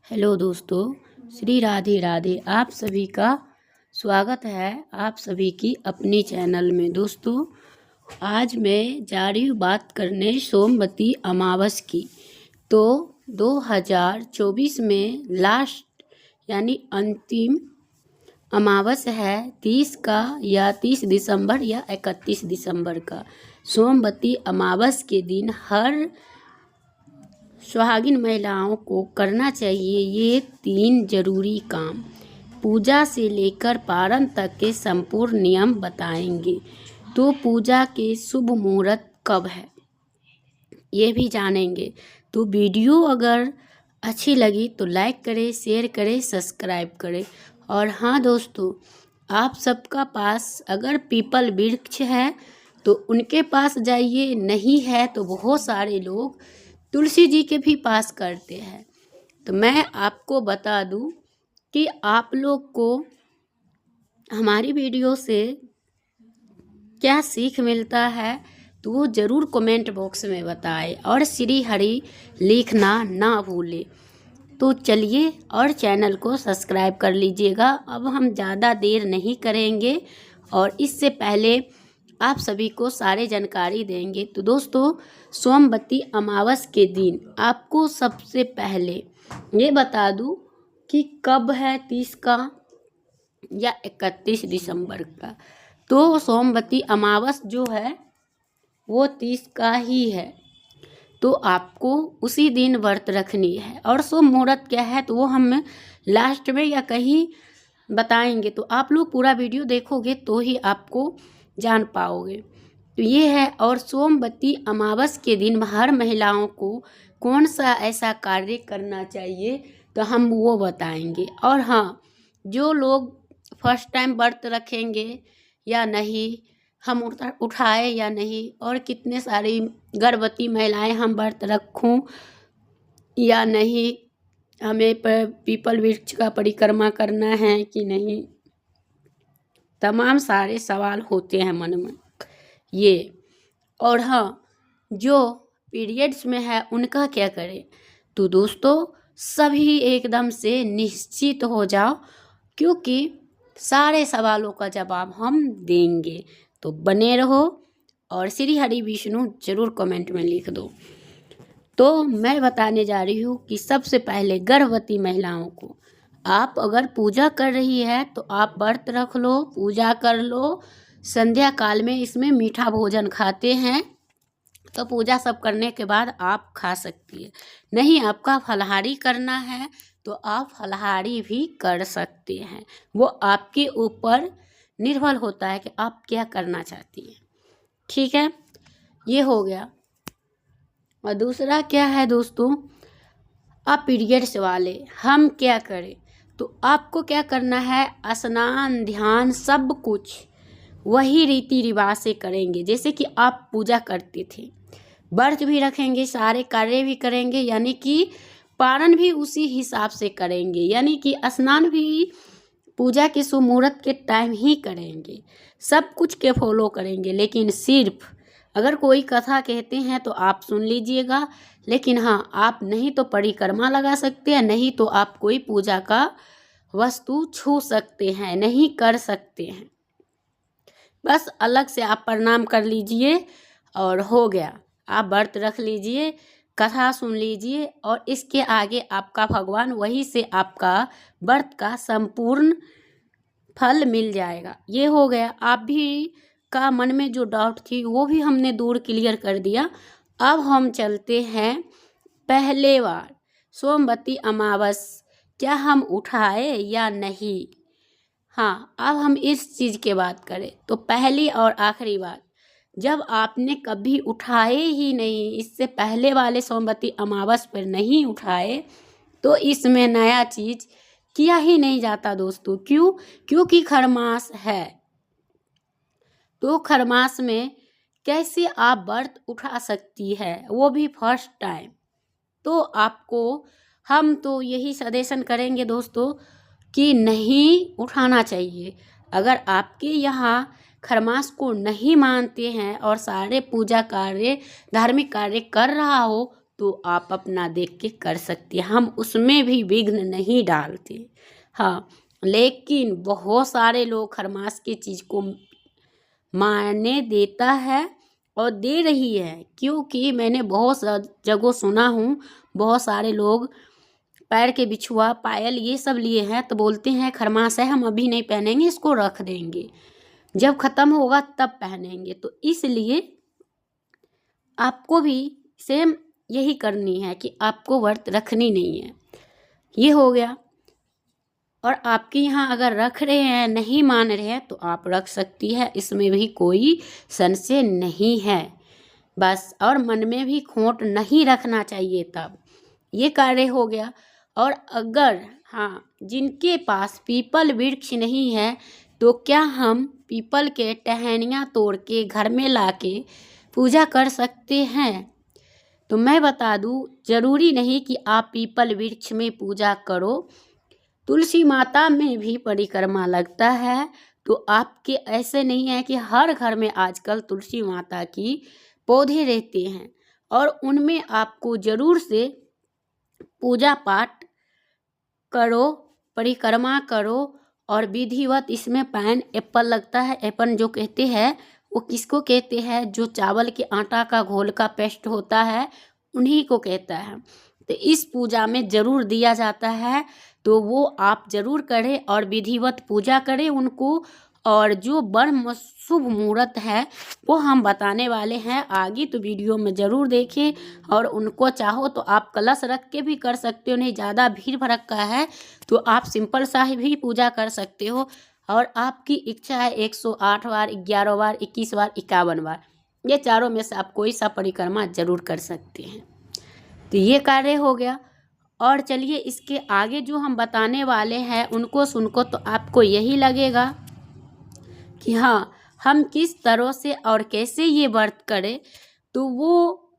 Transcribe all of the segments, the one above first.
Hello दोस्तों, श्री राधे राधे। आप सभी का स्वागत है आप सभी की अपनी चैनल में। दोस्तों, आज मैं जा रही हूँ बात करने सोमवती अमावस की। तो 2024 में लास्ट यानी अंतिम अमावस है 30 का या 30 दिसंबर या 31 दिसंबर का। सोमवती अमावस के दिन हर सुहागिन महिलाओं को करना चाहिए ये 3 जरूरी काम। पूजा से लेकर पारण तक के संपूर्ण नियम बताएंगे। तो पूजा के शुभ मुहूर्त कब है ये भी जानेंगे। तो वीडियो अगर अच्छी लगी तो लाइक करें, शेयर करें, सब्सक्राइब करें। और हाँ दोस्तों, आप सबका पास अगर पीपल वृक्ष है तो उनके पास जाइए, नहीं है तो बहुत सारे लोग तुलसी जी के भी पास करते हैं। तो मैं आपको बता दूं कि आप लोग को हमारी वीडियो से क्या सीख मिलता है तो वो ज़रूर कमेंट बॉक्स में बताएं और श्री हरि लिखना ना भूलें। तो चलिए और चैनल को सब्सक्राइब कर लीजिएगा। अब हम ज़्यादा देर नहीं करेंगे और इससे पहले आप सभी को सारे जानकारी देंगे। तो दोस्तों, सोमवती अमावस के दिन आपको सबसे पहले ये बता दूं कि कब है 30 का या 31 दिसंबर का। तो सोमवती अमावस जो है वो 30 का ही है। तो आपको उसी दिन व्रत रखनी है। और शुभ मुहूर्त क्या है तो वो हम लास्ट में या कहीं बताएंगे। तो आप लोग पूरा वीडियो देखोगे तो ही आपको जान पाओगे। तो ये है। और सोमवती अमावस के दिन हर महिलाओं को कौन सा ऐसा कार्य करना चाहिए तो हम वो बताएंगे। और हाँ, जो लोग फर्स्ट टाइम व्रत रखेंगे या नहीं, हम उठाए या नहीं, और कितने सारी गर्भवती महिलाएं हम व्रत रखूं या नहीं, हमें पीपल वृक्ष का परिक्रमा करना है कि नहीं, तमाम सारे सवाल होते हैं मन में ये। और हाँ, जो पीरियड्स में है उनका क्या करें। तो दोस्तों, सभी एकदम से निश्चित हो जाओ क्योंकि सारे सवालों का जवाब हम देंगे। तो बने रहो और श्री हरि विष्णु जरूर कमेंट में लिख दो। तो मैं बताने जा रही हूँ कि सबसे पहले गर्भवती महिलाओं को, आप अगर पूजा कर रही है तो आप व्रत रख लो, पूजा कर लो। संध्या काल में इसमें मीठा भोजन खाते हैं तो पूजा सब करने के बाद आप खा सकती है। नहीं, आपका फलाहारी करना है तो आप फलाहारी भी कर सकते हैं। वो आपके ऊपर निर्भर होता है कि आप क्या करना चाहती हैं। ठीक है, ये हो गया। और दूसरा क्या है दोस्तों, आप पीरियड्स वाले हम क्या करें। तो आपको क्या करना है, स्नान ध्यान सब कुछ वही रीति रिवाज से करेंगे जैसे कि आप पूजा करते थे। व्रत भी रखेंगे, सारे कार्य भी करेंगे, यानी कि पारण भी उसी हिसाब से करेंगे, यानी कि स्नान भी पूजा के शुभ मुहूर्त के टाइम ही करेंगे। सब कुछ के फॉलो करेंगे। लेकिन सिर्फ अगर कोई कथा कहते हैं तो आप सुन लीजिएगा। लेकिन हाँ, आप नहीं तो परिक्रमा लगा सकते हैं, नहीं तो आप कोई पूजा का वस्तु छू सकते हैं, नहीं कर सकते हैं। बस अलग से आप प्रणाम कर लीजिए और हो गया। आप व्रत रख लीजिए, कथा सुन लीजिए और इसके आगे आपका भगवान वही से आपका व्रत का संपूर्ण फल मिल जाएगा। ये हो गया। आप भी का मन में जो डाउट थी वो भी हमने दूर क्लियर कर दिया। अब हम चलते हैं पहले बार सोमवती अमावस क्या हम उठाए या नहीं। हाँ, अब हम इस चीज़ के बात करें तो पहली और आखिरी बात, जब आपने कभी उठाए ही नहीं, इससे पहले वाले सोमवती अमावस पर नहीं उठाए तो इसमें नया चीज़ किया ही नहीं जाता दोस्तों। क्यों? क्योंकि खरमास है। तो खरमास में कैसे आप व्रत उठा सकती है, वो भी फर्स्ट टाइम। तो आपको हम तो यही सजेशन करेंगे दोस्तों कि नहीं उठाना चाहिए। अगर आपके यहाँ खरमास को नहीं मानते हैं और सारे पूजा कार्य धार्मिक कार्य कर रहा हो तो आप अपना देख के कर सकती हैं, हम उसमें भी विघ्न नहीं डालते। हाँ, लेकिन बहुत सारे लोग खरमास की चीज़ को माने देता है और दे रही है, क्योंकि मैंने बहुत जगह सुना हूँ, बहुत सारे लोग पैर के बिछुआ, पायल ये सब लिए हैं तो बोलते हैं खरमास है, हम अभी नहीं पहनेंगे, इसको रख देंगे, जब ख़त्म होगा तब पहनेंगे। तो इसलिए आपको भी सेम यही करनी है कि आपको व्रत रखनी नहीं है। ये हो गया। और आपके यहाँ अगर रख रहे हैं, नहीं मान रहे हैं, तो आप रख सकती है, इसमें भी कोई संशय नहीं है बस। और मन में भी खोट नहीं रखना चाहिए, तब ये कार्य हो गया। और अगर हाँ, जिनके पास पीपल वृक्ष नहीं है, तो क्या हम पीपल के टहनियाँ तोड़ के घर में लाके पूजा कर सकते हैं? तो मैं बता दूँ, जरूरी नहीं कि आप पीपल वृक्ष में पूजा करो, तुलसी माता में भी परिक्रमा लगता है। तो आपके ऐसे नहीं है कि हर घर में आजकल तुलसी माता की पौधे रहते हैं, और उनमें आपको जरूर से पूजा पाठ करो, परिक्रमा करो। और विधिवत इसमें पाइन एप्पल लगता है। एप्पल जो कहते हैं वो किसको कहते हैं? जो चावल के आटा का घोल का पेस्ट होता है, उन्हीं को कहता है। तो इस पूजा में ज़रूर दिया जाता है, तो वो आप ज़रूर करें और विधिवत पूजा करें उनको। और जो ब्रह्म शुभ मुहूर्त है वो हम बताने वाले हैं आगे, तो वीडियो में ज़रूर देखें। और उनको चाहो तो आप कलश रख के भी कर सकते हो, नहीं ज़्यादा भीड़ भड़क्का है तो आप सिंपल सा ही भी पूजा कर सकते हो। और आपकी इच्छा है 108 बार, 11 बार, 21 बार, 51 बार, ये चारों में से आप कोई सा परिक्रमा ज़रूर कर सकते हैं। तो ये कार्य हो गया। और चलिए इसके आगे जो हम बताने वाले हैं उनको सुनको तो आपको यही लगेगा कि हाँ, हम किस तरह से और कैसे ये व्रत करें। तो वो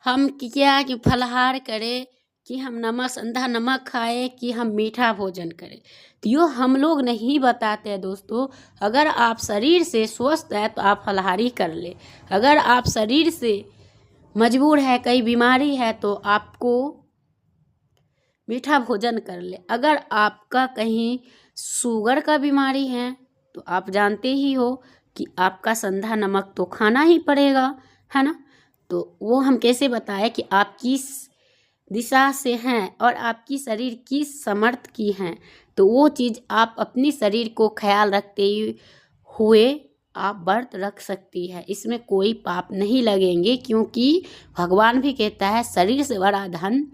हम क्या कि फलाहार करें, कि हम नमक संधा नमक खाएं, कि हम मीठा भोजन करें, तो यो हम लोग नहीं बताते हैं दोस्तों। अगर आप शरीर से स्वस्थ है तो आप फलाहारी कर ले, अगर आप शरीर से मजबूर है, कई बीमारी है, तो आपको मीठा भोजन कर ले। अगर आपका कहीं शुगर का बीमारी है तो आप जानते ही हो कि आपका संधा नमक तो खाना ही पड़ेगा, है ना। तो वो हम कैसे बताएं कि आप किस दिशा से हैं और आपकी शरीर किस समर्थ की हैं। तो वो चीज़ आप अपनी शरीर को ख्याल रखते हुए आप व्रत रख सकती है, इसमें कोई पाप नहीं लगेंगे। क्योंकि भगवान भी कहता है शरीर से बड़ा धन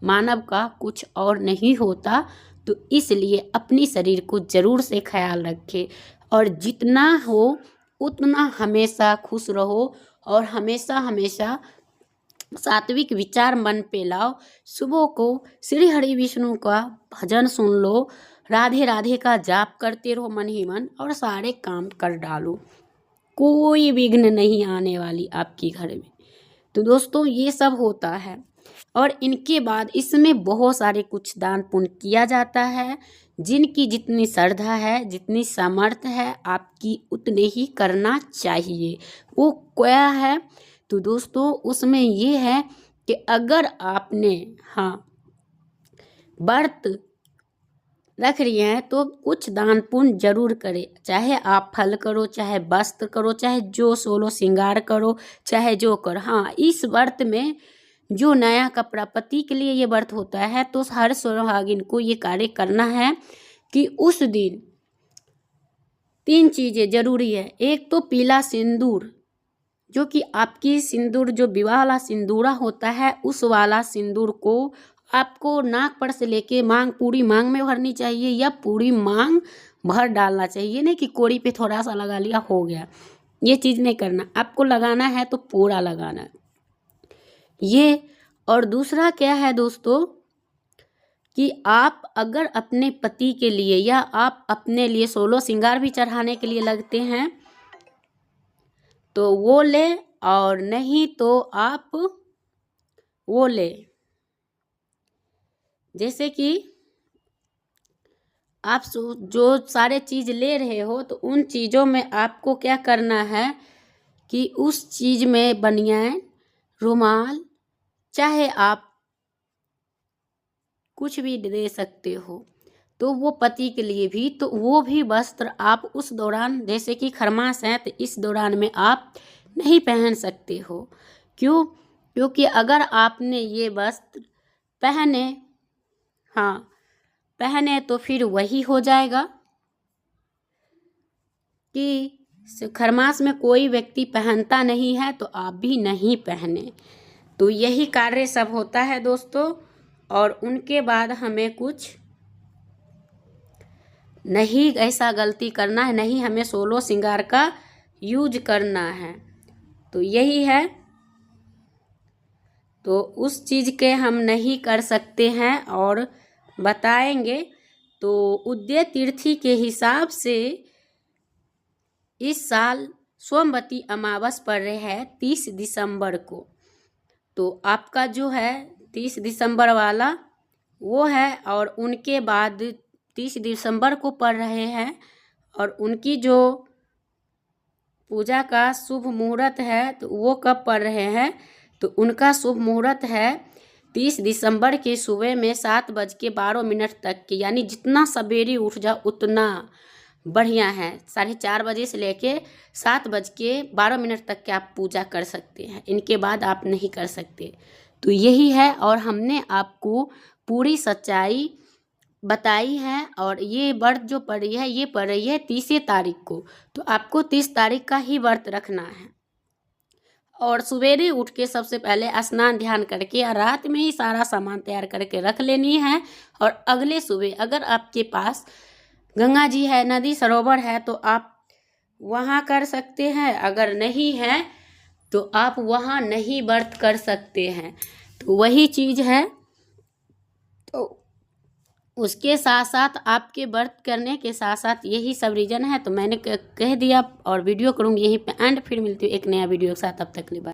मानव का कुछ और नहीं होता। तो इसलिए अपनी शरीर को ज़रूर से ख्याल रखें, और जितना हो उतना हमेशा खुश रहो, और हमेशा हमेशा सात्विक विचार मन पे लाओ। सुबह को श्री हरि विष्णु का भजन सुन लो, राधे राधे का जाप करते रहो मन ही मन, और सारे काम कर डालो, कोई विघ्न नहीं आने वाली आपकी घर में। तो दोस्तों ये सब होता है। और इनके बाद इसमें बहुत सारे कुछ दान पुण्य किया जाता है। जिनकी जितनी श्रद्धा है, जितनी सामर्थ्य है, आपकी उतने ही करना चाहिए। वो क्या है? तो दोस्तों उसमें ये है कि अगर आपने व्रत रख रही हैं तो कुछ दान पुण्य जरूर करें। चाहे आप फल करो, चाहे वस्त्र करो, चाहे जो 16 श्रृंगार करो, चाहे जो करो। हाँ, इस व्रत में जो नया कपड़ा, पति के लिए ये व्रत होता है, तो हर सुहागिन को ये कार्य करना है कि उस दिन 3 चीज़ें जरूरी है। एक तो पीला सिंदूर, जो कि आपकी सिंदूर जो विवाह वाला सिंदूरा होता है, उस वाला सिंदूर को आपको नाक पर से लेके मांग, पूरी मांग में भरनी चाहिए, या पूरी मांग भर डालना चाहिए। नहीं कि कोड़ी पे थोड़ा सा लगा लिया हो गया, ये चीज़ नहीं करना। आपको लगाना है तो पूरा लगाना है ये। और दूसरा क्या है दोस्तों, कि आप अगर अपने पति के लिए या आप अपने लिए 16 श्रृंगार भी चढ़ाने के लिए लगते हैं तो वो ले, और नहीं तो आप वो ले। जैसे कि आप जो सारे चीज़ ले रहे हो, तो उन चीज़ों में आपको क्या करना है कि उस चीज़ में बनियान, रुमाल, चाहे आप कुछ भी दे सकते हो। तो वो पति के लिए भी, तो वो भी वस्त्र आप उस दौरान, जैसे कि खरमास है तो इस दौरान में आप नहीं पहन सकते हो। क्यों? क्योंकि अगर आपने ये वस्त्र पहने, हाँ पहने, तो फिर वही हो जाएगा कि खरमास में कोई व्यक्ति पहनता नहीं है तो आप भी नहीं पहने। तो यही कार्य सब होता है दोस्तों। और उनके बाद हमें कुछ नहीं ऐसा गलती करना है, नहीं हमें 16 श्रृंगार का यूज करना है। तो यही है, तो उस चीज़ के हम नहीं कर सकते हैं और बताएंगे। तो उदय तिथि के हिसाब से इस साल सोमवती अमावस पड़ रही है 30 दिसंबर को। तो आपका जो है 30 दिसंबर वाला वो है, और उनके बाद 30 दिसंबर को पड़ रहे हैं। और उनकी जो पूजा का शुभ मुहूर्त है तो वो कब पड़ रहे हैं, तो उनका शुभ मुहूर्त है 30 दिसंबर के सुबह में 7:12 तक के, यानी जितना सवेरे उठ जाओ उतना बढ़िया है। 4:30 बजे से लेके 7:12 तक के आप पूजा कर सकते हैं, इनके बाद आप नहीं कर सकते। तो यही है, और हमने आपको पूरी सच्चाई बताई है। और ये व्रत जो पड़ रही है, ये पड़ रही है 30 तारीख को, तो आपको 30 तारीख का ही व्रत रखना है। और सवेरे उठ के सबसे पहले स्नान ध्यान करके रात में ही सारा सामान तैयार करके रख लेनी है। और अगले सुबह अगर आपके पास गंगा जी है, नदी सरोवर है, तो आप वहाँ कर सकते हैं। अगर नहीं है तो आप वहाँ नहीं व्रत कर सकते हैं। तो वही चीज़ है। तो उसके साथ साथ आपके व्रत करने के साथ साथ यही सब रीज़न है। तो मैंने कह दिया और वीडियो करूँगी यहीं पे एंड, फिर मिलती हूँ एक नया वीडियो के साथ। तब तक के लिए बाय।